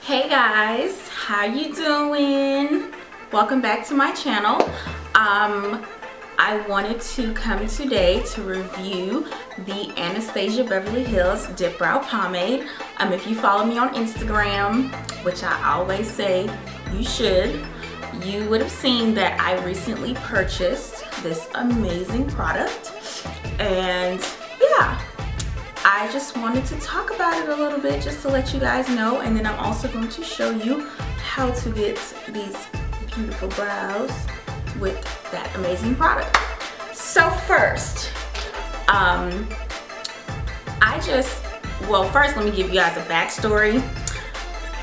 Hey guys, how you doing? Welcome back to my channel. I wanted to come today to review the Anastasia Beverly Hills Dip Brow Pomade. If you follow me on Instagram, which I always say you should, you would have seen that I recently purchased this amazing product. And yeah, I just wanted to talk about it a little bit just to let you guys know, and then I'm also going to show you how to get these beautiful brows with that amazing product. So first, first let me give you guys a backstory.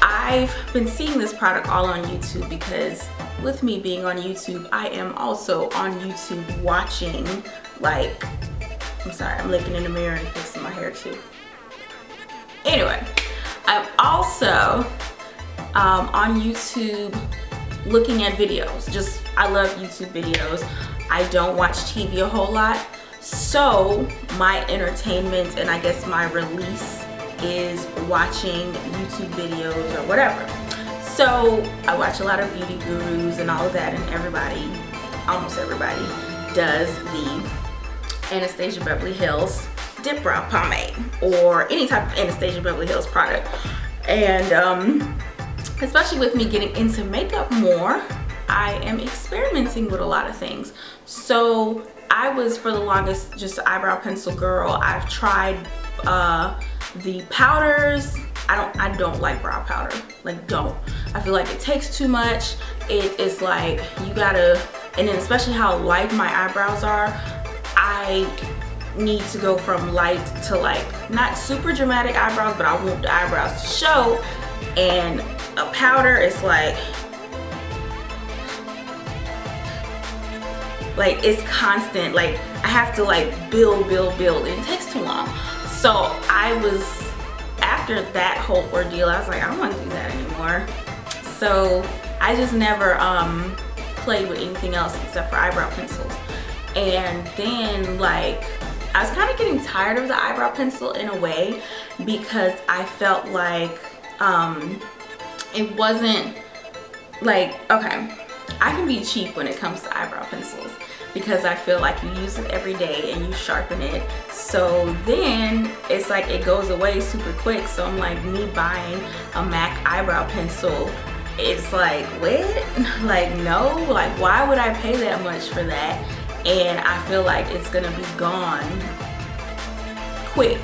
I've been seeing this product all on YouTube because with me being on YouTube, I am also on YouTube watching, like, I'm sorry, I'm looking in the mirror and fixing my hair too. Anyway, I'm also on YouTube looking at videos. I love YouTube videos. I don't watch TV a whole lot. So my entertainment and I guess my release is watching YouTube videos or whatever. So I watch a lot of beauty gurus and all of that, and everybody, almost everybody, does the Anastasia Beverly Hills Dip Brow Pomade or any type of Anastasia Beverly Hills product. And especially with me getting into makeup more, I am experimenting with a lot of things. So I was for the longest just an eyebrow pencil girl. I've tried the powders. I don't like brow powder. Like, don't. I feel like it takes too much. It is like you gotta, and then especially how light my eyebrows are, I need to go from light to like not super dramatic eyebrows, but I want the eyebrows to show. And a powder is like it's constant. Like I have to like build, and it takes too long. So after that whole ordeal, I was like, I don't want to do that anymore. So I just never played with anything else except for eyebrow pencils. And then like I was kind of getting tired of the eyebrow pencil in a way, because I felt like it wasn't like, okay, I can be cheap when it comes to eyebrow pencils because I feel like you use it every day and you sharpen it. So then it's like it goes away super quick. So I'm like, me buying a MAC eyebrow pencil, it's like, what? Like, no, like why would I pay that much for that? And I feel like it's gonna be gone quick.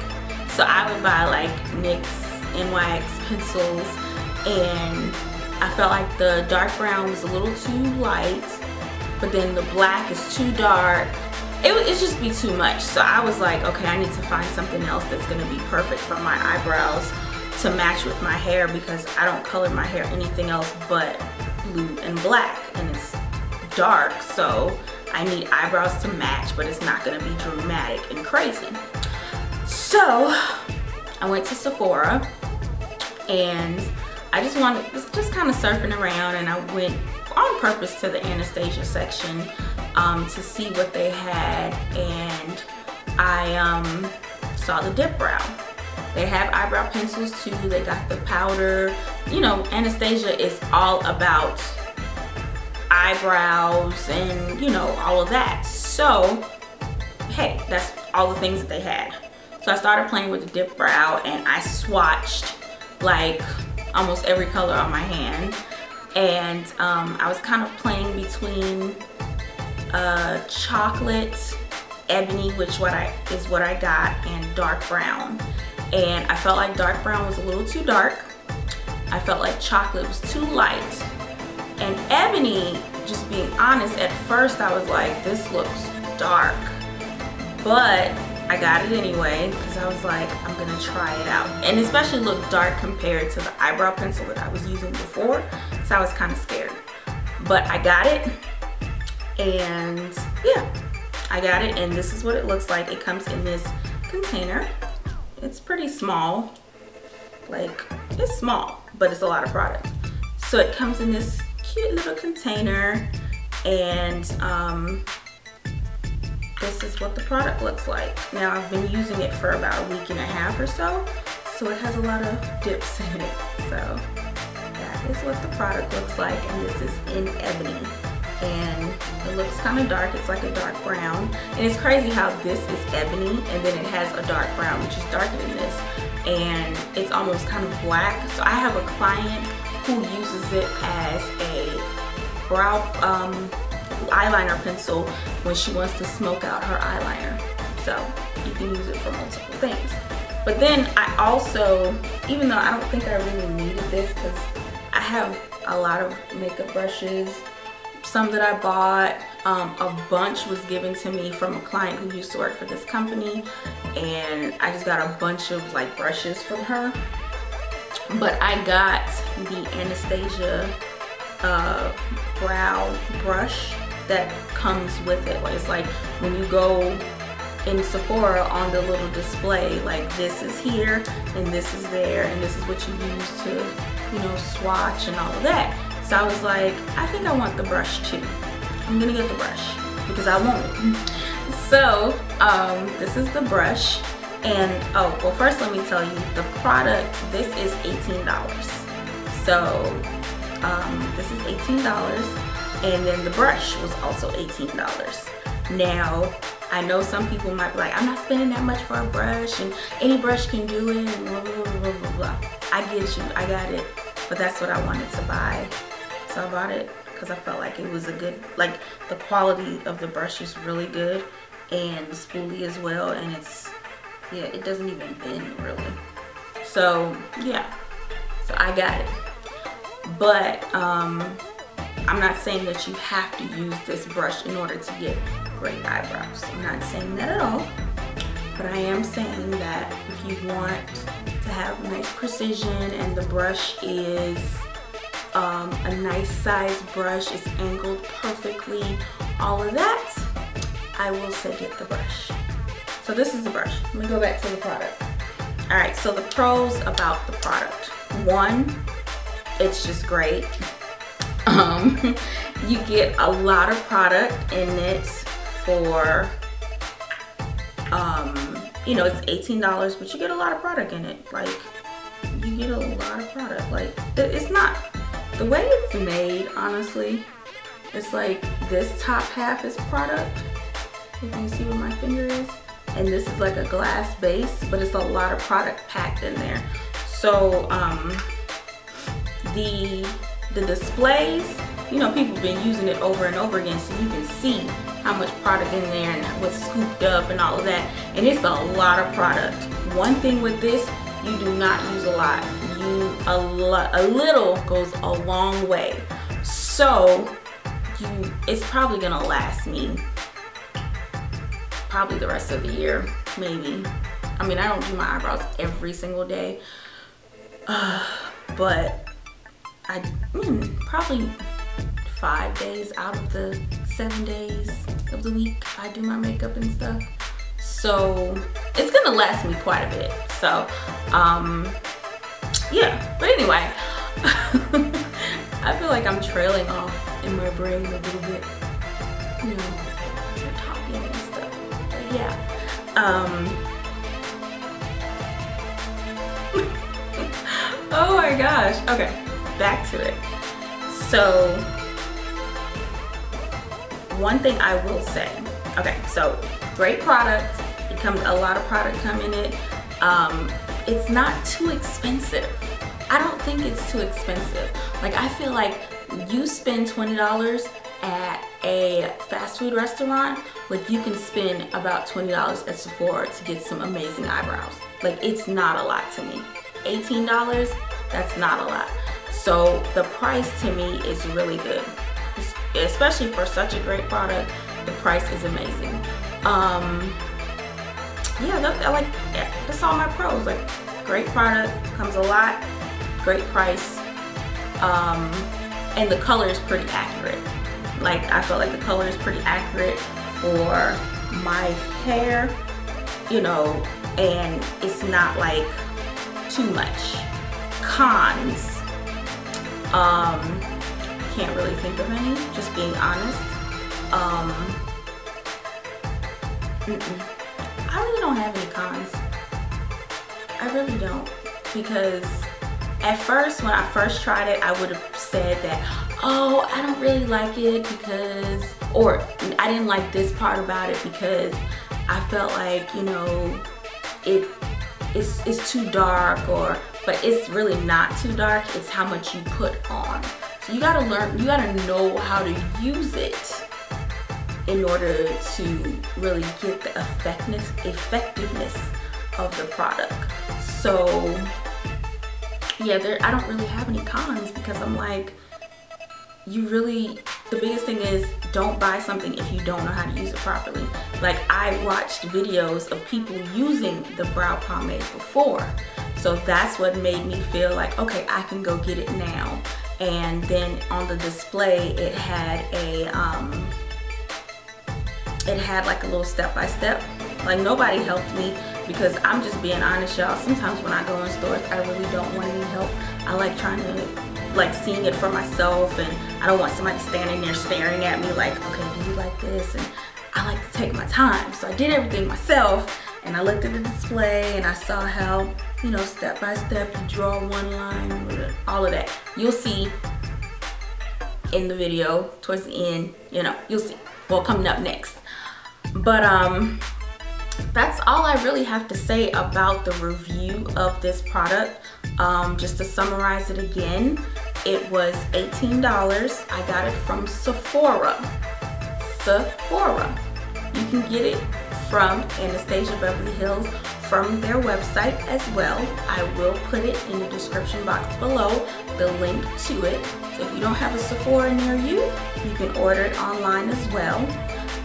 So I would buy like NYX NYX pencils, and I felt like the dark brown was a little too light, but then the black is too dark. It's just be too much. So I was like, okay, I need to find something else that's gonna be perfect for my eyebrows to match with my hair, because I don't color my hair anything else but blue and black, and it's dark, so I need eyebrows to match, but it's not gonna be dramatic and crazy. So I went to Sephora, and I was just kind of surfing around, and I went on purpose to the Anastasia section to see what they had, and I saw the dip brow. They have eyebrow pencils too. They got the powder. You know, Anastasia is all about eyebrows and, you know, all of that. So hey, that's all the things that they had. So I started playing with the dip brow, and I swatched like almost every color on my hand, and I was kind of playing between chocolate, ebony, which is what I got, and dark brown. And I felt like dark brown was a little too dark. I felt like chocolate was too light. And ebony, just being honest, at first I was like, this looks dark. But I got it anyway because I was like, I'm gonna try it out. And especially looked dark compared to the eyebrow pencil that I was using before. So I was kind of scared. But I got it. And yeah, I got it. And this is what it looks like. It comes in this container. It's pretty small. Like, it's small, but it's a lot of product. So it comes in this cute little container, and this is what the product looks like. Now I've been using it for about a week and a half or so, so it has a lot of dips in it. So is what the product looks like, and this is in ebony. And it looks kind of dark. It's like a dark brown. And it's crazy how this is ebony and then it has a dark brown, which is darker than this. And it's almost kind of black. So I have a client who uses it as a brow eyeliner pencil when she wants to smoke out her eyeliner. So you can use it for multiple things. But then I also, even though I don't think I really needed this, because I have a lot of makeup brushes, some that I bought, a bunch was given to me from a client who used to work for this company, and I just got a bunch of like brushes from her. But I got the Anastasia brow brush that comes with it. Like, it's like when you go in Sephora on the little display, like this is here and this is there, and this is what you use to, you know, swatch and all of that. So I was like, I think I want the brush too. I'm gonna get the brush because I want it. So this is the brush, and oh, well, first let me tell you the product. This is $18. So this is $18, and then the brush was also $18. Now I know some people might be like, I'm not spending that much for a brush, and any brush can do it, and blah, blah, blah, blah, blah, blah. I get you, I got it, but that's what I wanted to buy. So I bought it because I felt like it was a good, like the quality of the brush is really good, and the spoolie as well, and it's, yeah, it doesn't even bend really. So yeah, so I got it. But I'm not saying that you have to use this brush in order to get great eyebrows. I'm not saying that at all. But I am saying that if you want to have nice precision and the brush is a nice size brush, it's angled perfectly, all of that, I will say get the brush. So this is the brush. Let me go back to the product. All right, so the pros about the product. One, it's just great. You get a lot of product in it for, you know, it's $18, but you get a lot of product in it. Like, you get a lot of product. Like, it's not, the way it's made, honestly, it's like this top half is product. You can see where my finger is. And this is like a glass base, but it's a lot of product packed in there. So, the displays, you know, people have been using it over and over again, so you can see how much product in there and what's scooped up and all of that. And it's a lot of product. One thing with this, you do not use a lot. A little goes a long way. So it's probably gonna last me probably the rest of the year, maybe. I mean, I don't do my eyebrows every single day, but probably 5 days out of the 7 days of the week I do my makeup and stuff. So it's gonna last me quite a bit. So yeah, but anyway, I feel like I'm trailing off in my brain a little bit, you know, you're talking and stuff. But yeah, oh my gosh. Okay, back to it. So one thing I will say, okay, so great product. It comes, a lot of product come in it. It's not too expensive. I don't think it's too expensive. Like, I feel like you spend $20 at a fast food restaurant, like you can spend about $20 at Sephora to get some amazing eyebrows. Like, it's not a lot to me. $18, that's not a lot. So the price to me is really good, especially for such a great product. The price is amazing. Yeah, that's all my pros. Like, great product, comes a lot, great price, and the color is pretty accurate. Like, I feel like the color is pretty accurate for my hair, you know, and it's not like too much. Cons, can't really think of any, just being honest. I really don't have any cons. I really don't, because At first, when I first tried it, I would have said that, oh, I don't really like it because, or I didn't like this part about it because I felt like, you know, it's too dark, or, but it's really not too dark. It's how much you put on. So you gotta learn, you gotta know how to use it in order to really get the effectiveness of the product. So yeah, I don't really have any cons, because I'm like, you really, the biggest thing is don't buy something if you don't know how to use it properly. Like, I watched videos of people using the brow pomade before, so that's what made me feel like, okay, I can go get it now. And then on the display, it had like a little step-by-step. Like, nobody helped me, because I'm just being honest, y'all. Sometimes when I go in stores, I really don't want any help. I like trying to, like, seeing it for myself, and I don't want somebody standing there staring at me like, okay, do you like this? And I like to take my time. So I did everything myself, and I looked at the display, and I saw how, you know, step by step, you draw one line, all of that. You'll see in the video towards the end, you know, you'll see. Well, coming up next. But that's all I really have to say about the review of this product. Just to summarize it again, it was $18. I got it from SEPHORA. You can get it from Anastasia Beverly Hills from their website as well. I will put it in the description box below, the link to it. So if you don't have a Sephora near you, you can order it online as well.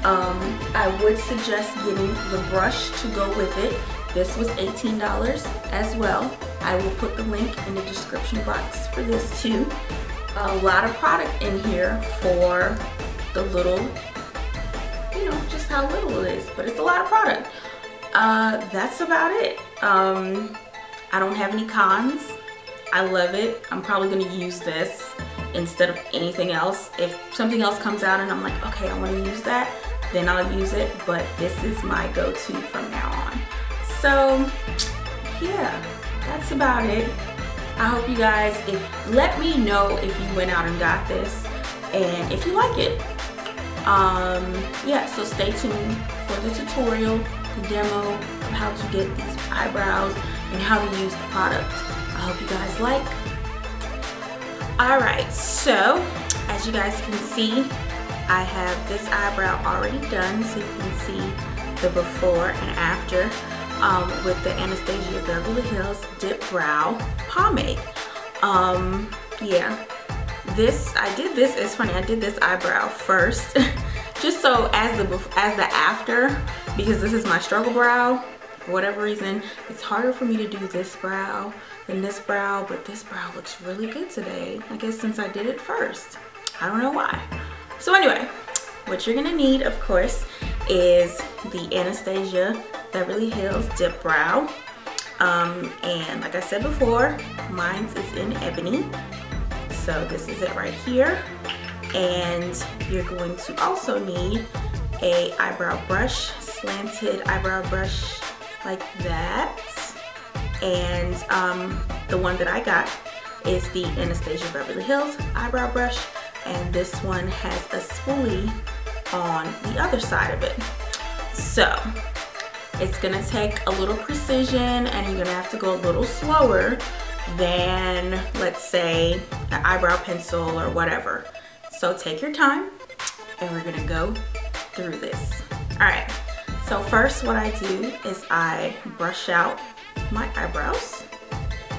I would suggest getting the brush to go with it. This was $18 as well. I will put the link in the description box for this too. A lot of product in here for the little, you know, just how little it is, but it's a lot of product. That's about it. I don't have any cons. I love it. I'm probably gonna use this instead of anything else. If something else comes out and I'm like, okay, I wanna use that, then I'll use it, but this is my go-to from now on. So yeah, that's about it. I hope you guys, let me know if you went out and got this and if you like it. Yeah, so stay tuned for the tutorial, the demo of how to get these eyebrows and how to use the product. I hope you guys like. Alright, so as you guys can see, I have this eyebrow already done, so you can see the before and after with the Anastasia Beverly Hills Dip Brow Pomade. Yeah, I did this, it's funny, I did this eyebrow first just so as the after, because this is my struggle brow. For whatever reason, it's harder for me to do this brow than this brow, but this brow looks really good today. I guess since I did it first. I don't know why. So anyway, what you're gonna need, of course, is the Anastasia Beverly Hills Dip Brow. And like I said before, mine is in ebony. So this is it right here. And you're going to also need a eyebrow brush, slanted eyebrow brush like that. And the one that I got is the Anastasia Beverly Hills eyebrow brush, and this one has a spoolie on the other side of it. So it's gonna take a little precision, and you're gonna have to go a little slower than, let's say, an eyebrow pencil or whatever. So take your time, and we're gonna go through this. All right, so first what I do is I brush out my eyebrows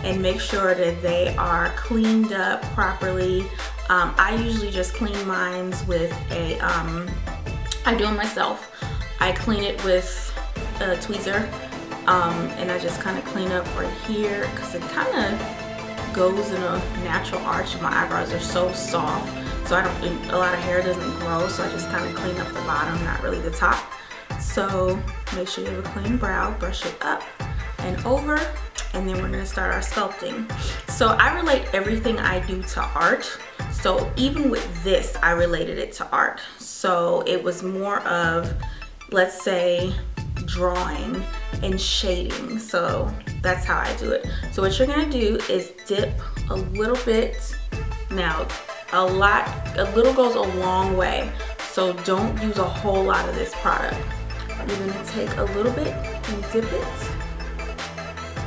and make sure that they are cleaned up properly. I usually just clean mine with a, I do it myself. I clean it with a tweezer, and I just kind of clean up right here because it kind of goes in a natural arch. My eyebrows are so soft, so a lot of hair doesn't grow, so I just kind of clean up the bottom, not really the top. So make sure you have a clean brow, brush it up and over, and then we're gonna start our sculpting. So I relate everything I do to art. So even with this, I related it to art. So it was more of, let's say, drawing and shading. So that's how I do it. So what you're gonna do is dip a little bit. Now, a little goes a long way. So don't use a whole lot of this product. You're gonna take a little bit and dip it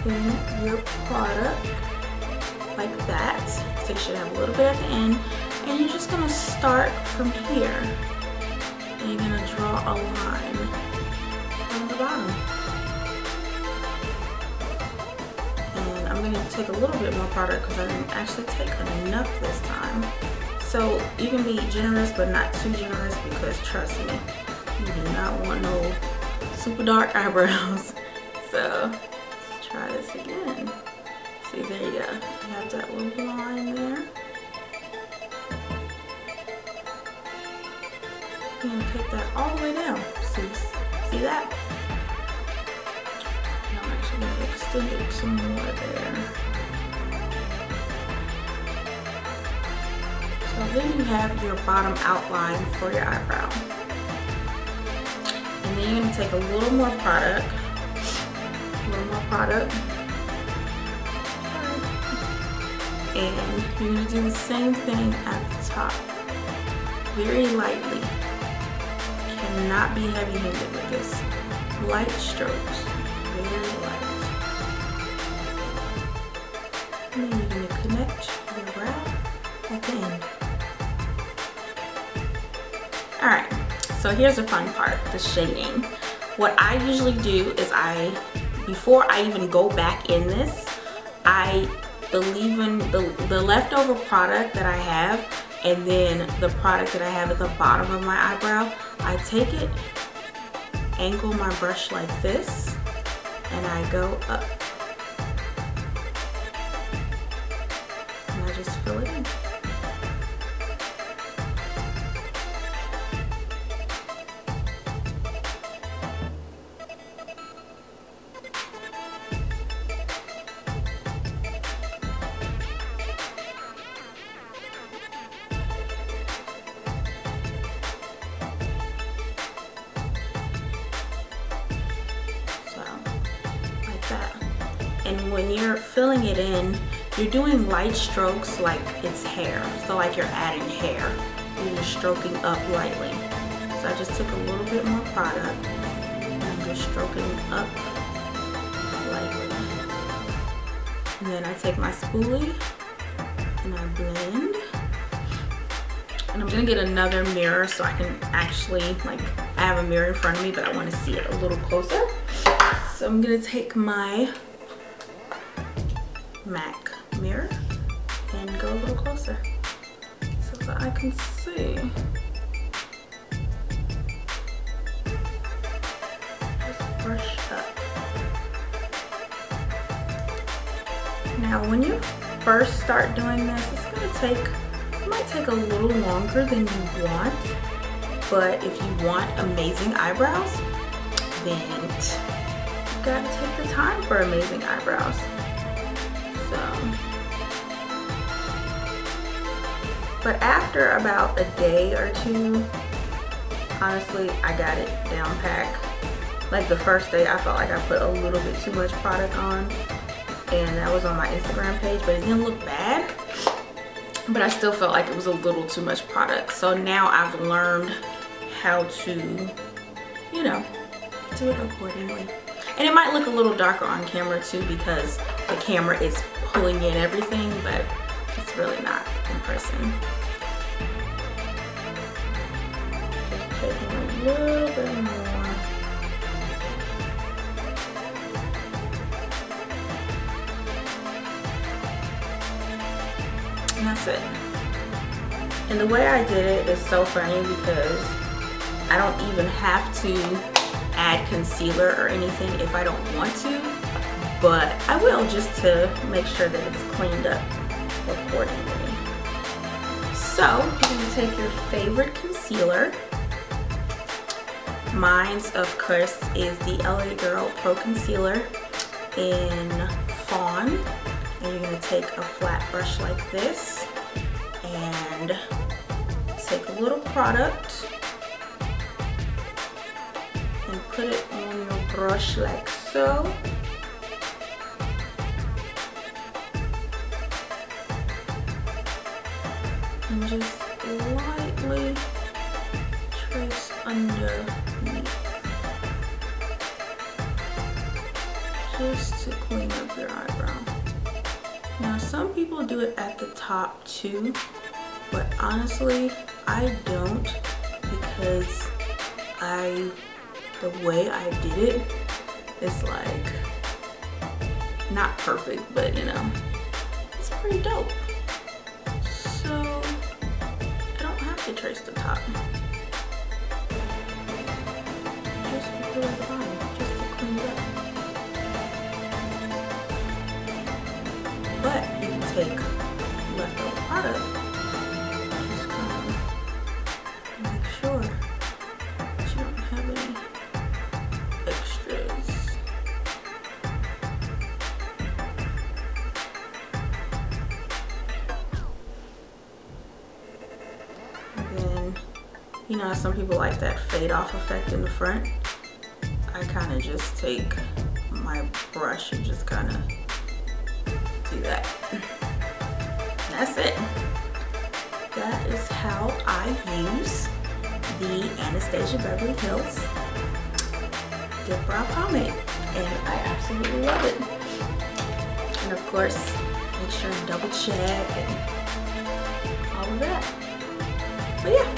in your product like that. So you should have a little bit at the end. And you're just gonna start from here. And you're gonna draw a line from the bottom. And I'm gonna take a little bit more product because I didn't actually take enough this time. So you can be generous but not too generous, because trust me, you do not want no super dark eyebrows. So let's try this again. See, there you go. You have that little line there. You're gonna take that all the way down. See that? And I'm actually gonna extend it some more there. So then you have your bottom outline for your eyebrow. And then you're gonna take a little more product. And you're gonna do the same thing at the top. Very lightly. Cannot be heavy-handed with this. Light strokes. Very light. And then you're gonna connect your brow at the end. Alright, so here's the fun part, the shading. What I usually do is before I even go back in this, the leftover product that I have, and then the product that I have at the bottom of my eyebrow, I take it, angle my brush like this, and I go up. And I just fill it in. And when you're filling it in, you're doing light strokes like it's hair. So like you're adding hair. You're just stroking up lightly. So I just took a little bit more product and I'm just stroking up lightly. And then I take my spoolie and I blend. And I'm gonna get another mirror so I can actually, like, I have a mirror in front of me, but I wanna see it a little closer. So I'm gonna take my MAC mirror and go a little closer so that I can see. Just brush up. Now when you first start doing this, it might take a little longer than you want, but if you want amazing eyebrows, then you gotta take the time for amazing eyebrows. But after about a day or two, honestly, I got it down pat. Like the first day, I felt like I put a little bit too much product on, and that was on my Instagram page, but it didn't look bad. But I still felt like it was a little too much product. So now I've learned how to, you know, do it accordingly. And it might look a little darker on camera too, because the camera is pulling in everything, but it's really not in person. Just taking a little bit more. And that's it. And the way I did it is so funny because I don't even have to add concealer or anything if I don't want to, but I will, just to make sure that it's cleaned up accordingly. So you're gonna take your favorite concealer. Mine's, of course, is the LA Girl Pro Concealer in Fawn. And you're gonna take a flat brush like this and take a little product and put it on your brush like so. And just lightly trace underneath. Just to clean up your eyebrow. Now some people do it at the top too, but honestly I don't, because the way I did it is like not perfect, but you know, it's pretty dope. So I don't have to trace the top. Just go at the bottom, just to clean it up. But you can take leftover product, just kind of make sure that you don't have any extras. And then, you know, some people like that fade off effect in the front. I kind of just take my brush and just kind of do that. That's it. That is how I use the Anastasia Beverly Hills Dip Brow Pomade, and I absolutely love it. And of course, make sure to double check and all of that. But yeah,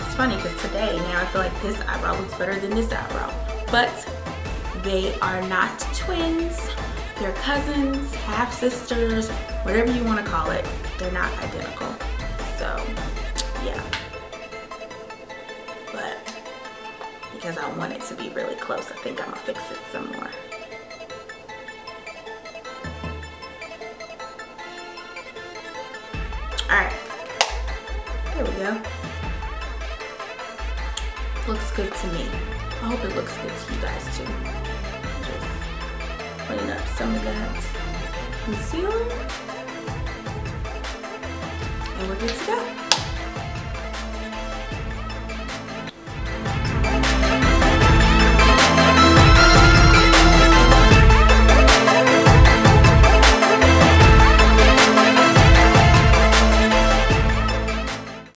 it's funny because today now I feel like this eyebrow looks better than this eyebrow, but they are not twins. They're cousins, half sisters, whatever you want to call it. They're not identical. So yeah, but because I want it to be really close, I think I'm gonna fix it some more. All right, there we go. Looks good to me. I hope it looks good to you guys too. Just clean up some of that concealer, and we're good to go.